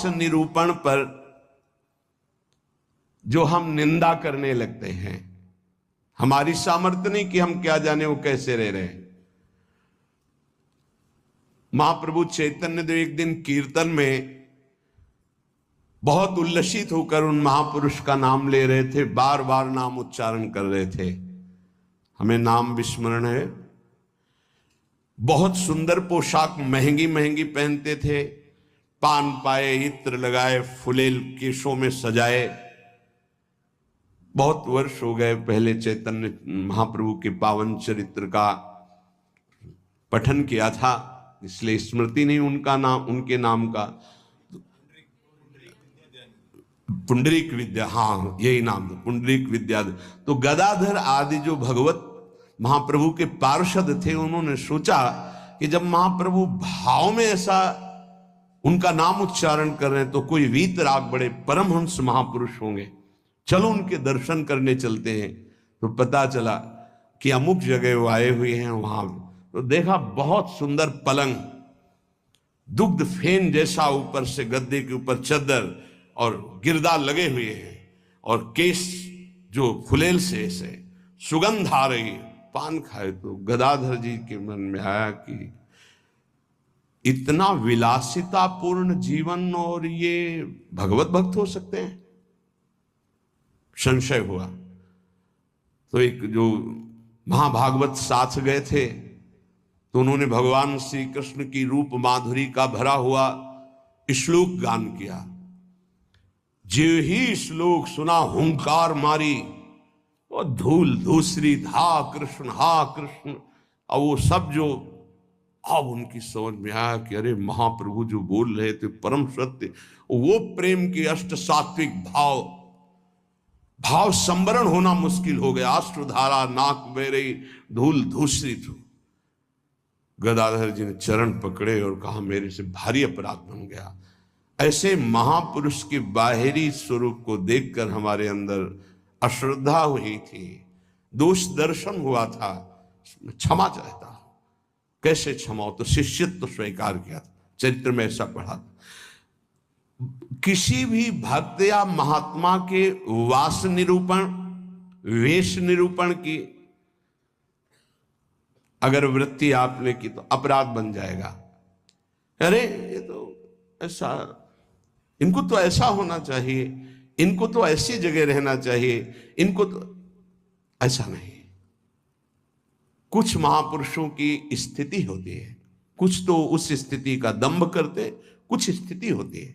वास निरूपण पर जो हम निंदा करने लगते हैं, हमारी सामर्थ्य नहीं कि हम क्या जाने वो कैसे रह रहे हैं। महाप्रभु चैतन्य देव एक दिन कीर्तन में बहुत उल्लसित होकर उन महापुरुष का नाम ले रहे थे, बार बार नाम उच्चारण कर रहे थे। हमें नाम विस्मरण है। बहुत सुंदर पोशाक महंगी महंगी पहनते थे, पान पाए, इत्र लगाए, फुलेल केशों में सजाए। बहुत वर्ष हो गए, पहले चैतन्य महाप्रभु के पावन चरित्र का पठन किया था, इसलिए स्मृति नहीं उनका नाम, उनके नाम का। पुंडरीक विद्या, हाँ यही नाम था, पुंडरीक विद्या। तो गदाधर आदि जो भगवत महाप्रभु के पार्षद थे, उन्होंने सोचा कि जब महाप्रभु भाव में ऐसा उनका नाम उच्चारण कर रहे हैं तो कोई वीतराग बड़े परमहंस महापुरुष होंगे, चलो उनके दर्शन करने चलते हैं। तो पता चला कि अमुक जगह वो आए हुए हैं। वहां तो देखा बहुत सुंदर पलंग, दुग्ध फेन जैसा, ऊपर से गद्दे के ऊपर चद्दर और गिरदा लगे हुए हैं, और केस जो फुलेल से ऐसे सुगंध आ रही, पान खाए। तो गदाधर जी के मन में आया कि इतना विलासितापूर्ण जीवन और ये भगवत भक्त हो सकते हैं, संशय हुआ। तो एक जो महाभागवत साथ गए थे, तो उन्होंने भगवान श्री कृष्ण की रूप माधुरी का भरा हुआ श्लोक गान किया। जे ही श्लोक सुना हुंकार मारी, और धूल धूसरी हा कृष्ण हा कृष्ण। और वो सब जो अब उनकी समझ में आया कि अरे महाप्रभु जो बोल रहे थे परम सत्य, वो प्रेम के अष्ट सात्विक भाव संवरण होना मुश्किल हो गया। अश्रुधारा नाक बह रही, धूल धूसरी थी। गदाधर जी ने चरण पकड़े और कहा मेरे से भारी अपराध बन गया। ऐसे महापुरुष के बाहरी स्वरूप को देखकर हमारे अंदर अश्रद्धा हुई थी, दोष दर्शन हुआ था, क्षमा चाहता। कैसे क्षमा हो? तो शिष्यत्व स्वीकार किया था, चरित्र में ऐसा पढ़ा था। किसी भी भक्त या महात्मा के वास निरूपण, वेश निरूपण की अगर वृत्ति आपने की तो अपराध बन जाएगा। अरे ये तो ऐसा, इनको तो ऐसा होना चाहिए, इनको तो ऐसी जगह रहना चाहिए, इनको तो ऐसा नहीं। कुछ महापुरुषों की स्थिति होती है, कुछ तो उस स्थिति का दंभ करते, कुछ स्थिति होती है।